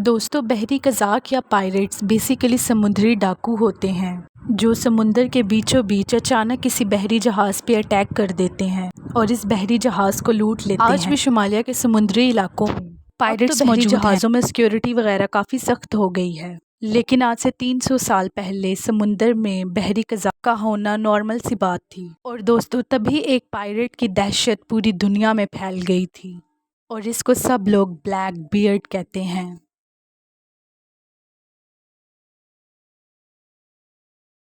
دوستو بحری قزاق یا پائریٹس بیسیکلی سمندری ڈاکو ہوتے ہیں جو سمندر کے بیچوں بیچ اچانک کسی بحری جہاز پہ اٹیک کر دیتے ہیں اور اس بحری جہاز کو لوٹ لیتے ہیں۔ آج بھی شمالیہ کے سمندری علاقوں میں پائریٹس موجود ہیں۔ جہازوں میں سیکیورٹی وغیرہ کافی سخت ہو گئی ہے، لیکن آج سے 300 سال پہلے سمندر میں بحری قزاق کا ہونا نارمل سی بات تھی۔ اور دوستو تبھی ایک پائریٹ کی دہشت پوری دنیا میں پھیل گئی تھی اور اس کو سب لوگ بلیک بیئرڈ کہتے ہیں۔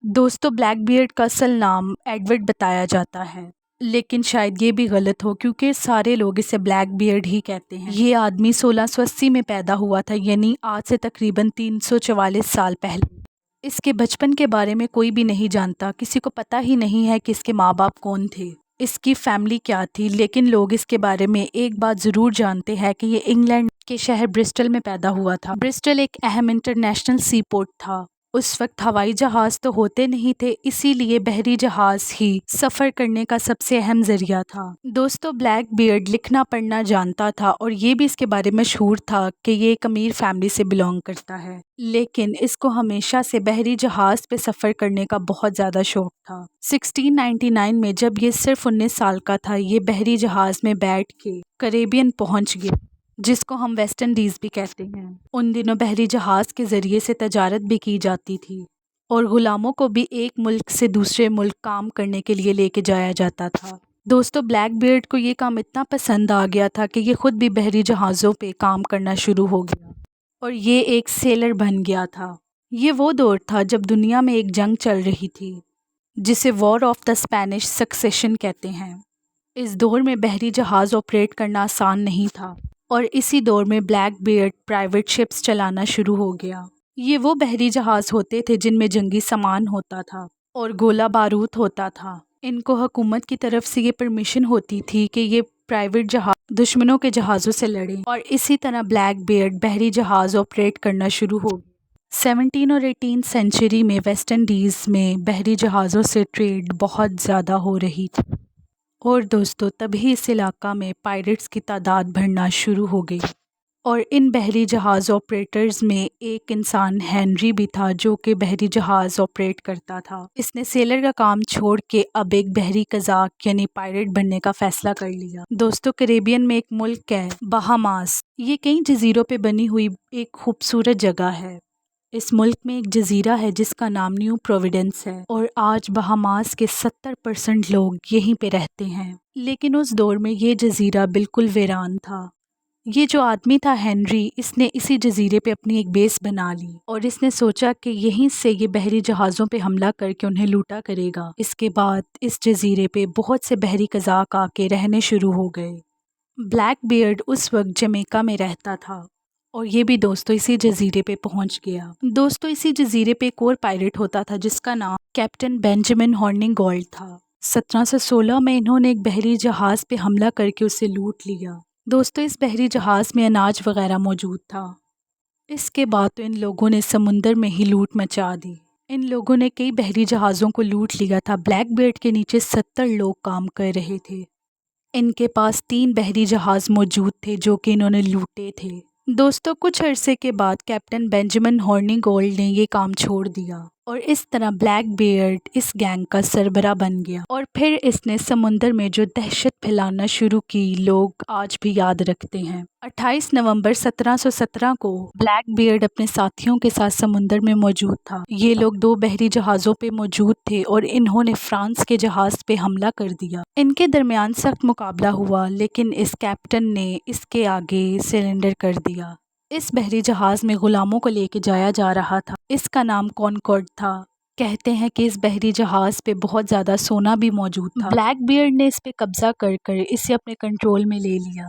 دوستو بلیک بیئرڈ کا اصل نام ایڈورڈ بتایا جاتا ہے، لیکن شاید یہ بھی غلط ہو کیونکہ سارے لوگ اسے بلیک بیئرڈ ہی کہتے ہیں۔ یہ آدمی 1680 میں پیدا ہوا تھا، یعنی آج سے تقریباً 344 سال پہلے۔ اس کے بچپن کے بارے میں کوئی بھی نہیں جانتا، کسی کو پتہ ہی نہیں ہے کہ اس کے ماں باپ کون تھے، اس کی فیملی کیا تھی، لیکن لوگ اس کے بارے میں ایک بات ضرور جانتے ہیں کہ یہ انگلینڈ کے شہر برسٹل میں پیدا ہوا تھا۔ برسٹل ایک اہم انٹرنیشنل سی پورٹ تھا۔ اس وقت ہوائی جہاز تو ہوتے نہیں تھے، اسی لیے بحری جہاز ہی سفر کرنے کا سب سے اہم ذریعہ تھا۔ دوستو بلیک بیئرڈ لکھنا پڑھنا جانتا تھا اور یہ بھی اس کے بارے میں مشہور تھا کہ یہ ایک امیر فیملی سے بلونگ کرتا ہے، لیکن اس کو ہمیشہ سے بحری جہاز پہ سفر کرنے کا بہت زیادہ شوق تھا۔ 1699 میں جب یہ صرف 19 سال کا تھا، یہ بحری جہاز میں بیٹھ کے کریبین پہنچ گیا، جس کو ہم ویسٹ انڈیز بھی کہتے ہیں۔ ان دنوں بحری جہاز کے ذریعے سے تجارت بھی کی جاتی تھی اور غلاموں کو بھی ایک ملک سے دوسرے ملک کام کرنے کے لیے لے کے جایا جاتا تھا۔ دوستو بلیک بیئرڈ کو یہ کام اتنا پسند آ گیا تھا کہ یہ خود بھی بحری جہازوں پہ کام کرنا شروع ہو گیا اور یہ ایک سیلر بن گیا تھا۔ یہ وہ دور تھا جب دنیا میں ایک جنگ چل رہی تھی جسے war of the Spanish succession کہتے ہیں۔ اس دور میں بحری جہاز آپریٹ کرنا آسان نہیں تھا اور اسی دور میں بلیک بیئرڈ پرائیویٹ شپس چلانا شروع ہو گیا۔ یہ وہ بحری جہاز ہوتے تھے جن میں جنگی سامان ہوتا تھا اور گولہ بارود ہوتا تھا۔ ان کو حکومت کی طرف سے یہ پرمیشن ہوتی تھی کہ یہ پرائیویٹ جہاز دشمنوں کے جہازوں سے لڑیں، اور اسی طرح بلیک بیئرڈ بحری جہاز آپریٹ کرنا شروع ہو گیا۔ 17 اور 18 سینچری میں ویسٹ انڈیز میں بحری جہازوں سے ٹریڈ بہت زیادہ ہو رہی تھی اور دوستو تبھی اس علاقہ میں پائریٹس کی تعداد بڑھنا شروع ہو گئی، اور ان بحری جہاز آپریٹرز میں ایک انسان ہنری بھی تھا جو کہ بحری جہاز آپریٹ کرتا تھا۔ اس نے سیلر کا کام چھوڑ کے اب ایک بحری قزاق یعنی پائریٹ بننے کا فیصلہ کر لیا۔ دوستو کریبین میں ایک ملک ہے بہاماس، یہ کئی جزیروں پہ بنی ہوئی ایک خوبصورت جگہ ہے۔ اس ملک میں ایک جزیرہ ہے جس کا نام نیو پروویڈنس ہے اور آج بہاماس کے 70% لوگ یہیں پہ رہتے ہیں، لیکن اس دور میں یہ جزیرہ بالکل ویران تھا۔ یہ جو آدمی تھا ہنری، اس نے اسی جزیرے پہ اپنی ایک بیس بنا لی اور اس نے سوچا کہ یہیں سے یہ بحری جہازوں پہ حملہ کر کے انہیں لوٹا کرے گا۔ اس کے بعد اس جزیرے پہ بہت سے بحری قزاق آ کے رہنے شروع ہو گئے۔ بلیک بیئرڈ اس وقت جمیکا میں رہتا تھا اور یہ بھی دوستو اسی جزیرے پہ پہنچ گیا۔ دوستو اسی جزیرے پہ ایک اور پائریٹ ہوتا تھا جس کا نام کیپٹن بینجامن ہارننگ تھا۔ 1716 میں انہوں نے ایک بحری جہاز پہ حملہ کر کے اسے لوٹ لیا۔ دوستو اس بحری جہاز میں اناج وغیرہ موجود تھا۔ اس کے بعد تو ان لوگوں نے سمندر میں ہی لوٹ مچا دی۔ ان لوگوں نے کئی بحری جہازوں کو لوٹ لیا تھا۔ بلیک بیئرڈ کے نیچے 70 لوگ کام کر رہے تھے۔ ان کے پاس 3 بحری جہاز موجود تھے جو کہ انہوں نے لوٹے تھے۔ دوستو کچھ عرصے کے بعد کیپٹن بینجامن ہارننگ نے یہ کام چھوڑ دیا اور اس طرح بلیک بیئرڈ اس گینگ کا سربراہ بن گیا، اور پھر اس نے سمندر میں جو دہشت پھیلانا شروع کی لوگ آج بھی یاد رکھتے ہیں۔ 28 نومبر 1717 کو بلیک بیئرڈ اپنے ساتھیوں کے ساتھ سمندر میں موجود تھا۔ یہ لوگ 2 بحری جہازوں پہ موجود تھے اور انہوں نے فرانس کے جہاز پہ حملہ کر دیا۔ ان کے درمیان سخت مقابلہ ہوا، لیکن اس کیپٹن نے اس کے آگے سرنڈر کر دیا۔ اس بحری جہاز میں غلاموں کو لے کے جایا جا رہا تھا، اس کا نام کانکورڈ تھا۔ کہتے ہیں کہ اس بحری جہاز پہ بہت زیادہ سونا بھی موجود تھا۔ بلیک بیئرڈ نے اس پہ قبضہ کر اسے اپنے کنٹرول میں لے لیا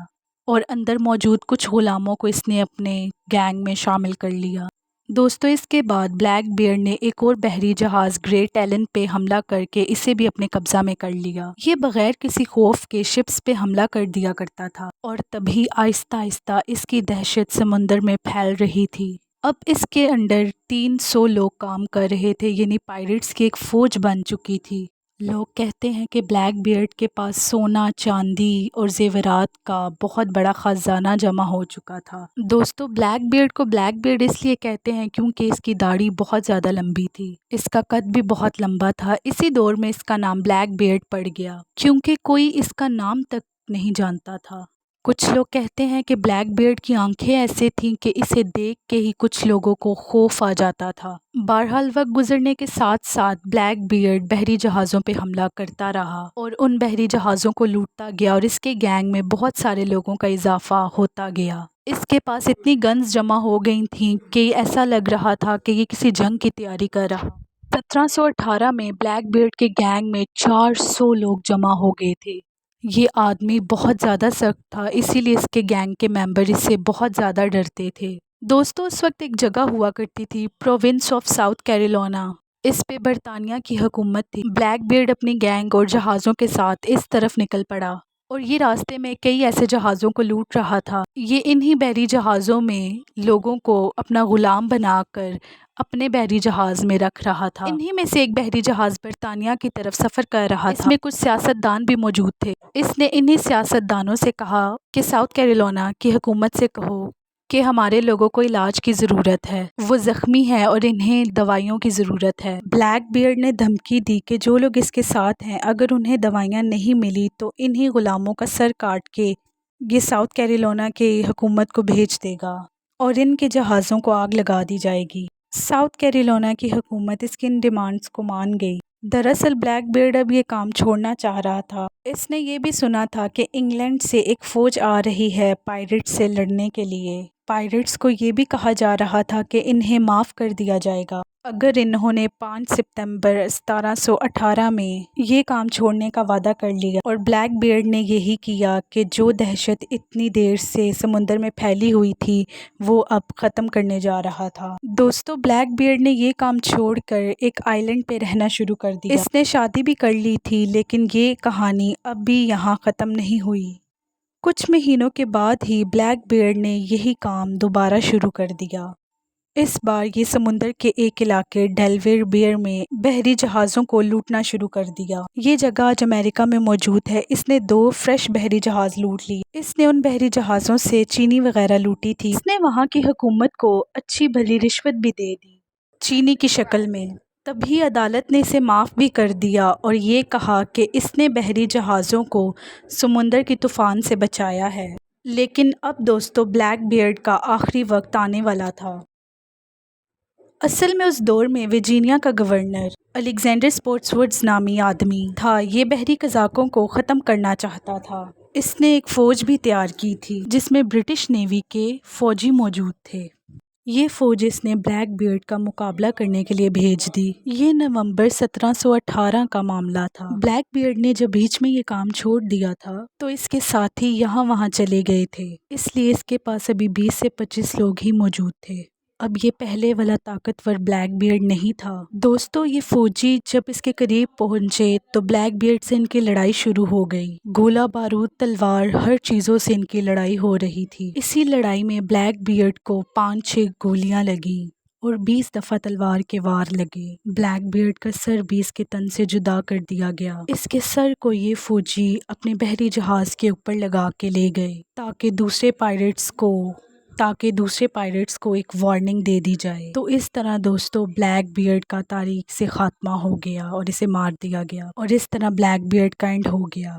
اور اندر موجود کچھ غلاموں کو اس نے اپنے گینگ میں شامل کر لیا۔ دوستو اس کے بعد بلیک بیئرڈ نے ایک اور بحری جہاز گریٹ ایلن پہ حملہ کر کے اسے بھی اپنے قبضہ میں کر لیا۔ یہ بغیر کسی خوف کے شپس پہ حملہ کر دیا کرتا تھا اور تبھی آہستہ آہستہ اس کی دہشت سمندر میں پھیل رہی تھی۔ اب اس کے انڈر 300 لوگ کام کر رہے تھے، یعنی پائریٹس کی ایک فوج بن چکی تھی، لوگ کہتے ہیں کہ بلیک بیئرڈ کے پاس سونا، چاندی اور زیورات کا بہت بڑا خزانہ جمع ہو چکا تھا۔ دوستو بلیک بیئرڈ کو بلیک بیئرڈ اس لیے کہتے ہیں کیونکہ اس کی داڑھی بہت زیادہ لمبی تھی، اس کا قد بھی بہت لمبا تھا۔ اسی دور میں اس کا نام بلیک بیئرڈ پڑ گیا کیونکہ کوئی اس کا نام تک نہیں جانتا تھا۔ کچھ لوگ کہتے ہیں کہ بلیک بیئرڈ کی آنکھیں ایسے تھیں کہ اسے دیکھ کے ہی کچھ لوگوں کو خوف آ جاتا تھا۔ بہرحال وقت گزرنے کے ساتھ ساتھ بلیک بیئرڈ بحری جہازوں پہ حملہ کرتا رہا اور ان بحری جہازوں کو لوٹتا گیا اور اس کے گینگ میں بہت سارے لوگوں کا اضافہ ہوتا گیا۔ اس کے پاس اتنی گنز جمع ہو گئی تھیں کہ ایسا لگ رہا تھا کہ یہ کسی جنگ کی تیاری کر رہا۔ 1718 میں بلیک بیئرڈ کے گینگ میں 400 لوگ جمع ہو گئے تھے۔ یہ آدمی بہت زیادہ سخت تھا، اسی لیے اس کے گینگ کے ممبر اس سے بہت زیادہ ڈرتے تھے۔ دوستو اس وقت ایک جگہ ہوا کرتی تھی پروونس آف ساؤتھ کیرولینا، اس پہ برطانیہ کی حکومت تھی۔ بلیک بیئرڈ اپنی گینگ اور جہازوں کے ساتھ اس طرف نکل پڑا اور یہ راستے میں کئی ایسے جہازوں کو لوٹ رہا تھا۔ یہ انہی بحری جہازوں میں لوگوں کو اپنا غلام بنا کر اپنے بحری جہاز میں رکھ رہا تھا۔ انہی میں سے ایک بحری جہاز برطانیہ کی طرف سفر کر رہا تھا۔ اس میں کچھ سیاستدان بھی موجود تھے۔ اس نے انہی سیاستدانوں سے کہا کہ ساؤتھ کیرولینا کی حکومت سے کہو کہ ہمارے لوگوں کو علاج کی ضرورت ہے، وہ زخمی ہے اور انہیں دوائیوں کی ضرورت ہے۔ بلیک بیئرڈ نے دھمکی دی کہ جو لوگ اس کے ساتھ ہیں اگر انہیں دوائیاں نہیں ملی تو انہی غلاموں کا سر کاٹ کے یہ ساؤتھ کیرولینا کی حکومت کو بھیج دے گا اور ان کے جہازوں کو آگ لگا دی جائے گی۔ ساؤتھ کیرولینا کی حکومت اس کی ان ڈیمانڈز کو مان گئی۔ دراصل بلیک بیئرڈ اب یہ کام چھوڑنا چاہ رہا تھا۔ اس نے یہ بھی سنا تھا کہ انگلینڈ سے ایک فوج آ رہی ہے پائریٹس سے لڑنے کے لیے۔ پائریٹس کو یہ بھی کہا جا رہا تھا کہ انہیں معاف کر دیا جائے گا اگر انہوں نے 5 ستمبر 1718 میں یہ کام چھوڑنے کا وعدہ کر لیا، اور بلیک بیئرڈ نے یہی کیا کہ جو دہشت اتنی دیر سے سمندر میں پھیلی ہوئی تھی وہ اب ختم کرنے جا رہا تھا۔ دوستو بلیک بیئرڈ نے یہ کام چھوڑ کر ایک آئی لینڈ پہ رہنا شروع کر دیا۔ اس نے شادی بھی کر لی تھی لیکن یہ کہانی اب بھی یہاں ختم نہیں ہوئی۔ کچھ مہینوں کے بعد ہی بلیک بیئرڈ نے یہی کام دوبارہ شروع کر دیا۔ اس بار یہ سمندر کے ایک علاقے ڈیلویر بیئر میں بحری جہازوں کو لوٹنا شروع کر دیا۔ یہ جگہ آج امریکہ میں موجود ہے۔ اس نے 2 فریش بحری جہاز لوٹ لیے۔ اس نے ان بحری جہازوں سے چینی وغیرہ لوٹی تھی۔ اس نے وہاں کی حکومت کو اچھی بھلی رشوت بھی دے دی چینی کی شکل میں۔ تبھی عدالت نے اسے معاف بھی کر دیا اور یہ کہا کہ اس نے بحری جہازوں کو سمندر کی طوفان سے بچایا ہے۔ لیکن اب دوستو بلیک بیئرڈ کا آخری وقت آنے والا تھا۔ اصل میں اس دور میں ورجینیا کا گورنر الیگزینڈر اسپوٹسوڈز نامی آدمی تھا۔ یہ بحری قزاقوں کو ختم کرنا چاہتا تھا۔ اس نے ایک فوج بھی تیار کی تھی جس میں برٹش نیوی کے فوجی موجود تھے۔ یہ فوج اس نے بلیک بیئرڈ کا مقابلہ کرنے کے لیے بھیج دی۔ یہ نومبر 1718 کا معاملہ تھا۔ بلیک بیئرڈ نے جب بیچ میں یہ کام چھوڑ دیا تھا تو اس کے ساتھی یہاں وہاں چلے گئے تھے، اس لیے اس کے پاس ابھی 20 سے 25 لوگ ہی موجود تھے۔ اب یہ پہلے والا طاقتور بلیک بیئرڈ نہیں تھا۔ دوستو یہ فوجی جب اس کے قریب پہنچے تو بلیک بیئرڈ سے ان کی لڑائی شروع ہو گئی۔ گولہ بارود، تلوار، ہر چیزوں سے ان کی لڑائی ہو رہی تھی۔ اسی لڑائی میں بلیک بیئرڈ کو 5-6 گولیاں لگیں اور 20 دفعہ تلوار کے وار لگے۔ بلیک بیئرڈ کا سر بھی اس کے تن سے جدا کر دیا گیا۔ اس کے سر کو یہ فوجی اپنے بحری جہاز کے اوپر لگا کے لے گئے تاکہ دوسرے پائریٹس کو ایک وارننگ دے دی جائے۔ تو اس طرح دوستو بلیک بیئرڈ کا تاریخ سے خاتمہ ہو گیا اور اسے مار دیا گیا، اور اس طرح بلیک بیئرڈ کا اینڈ ہو گیا۔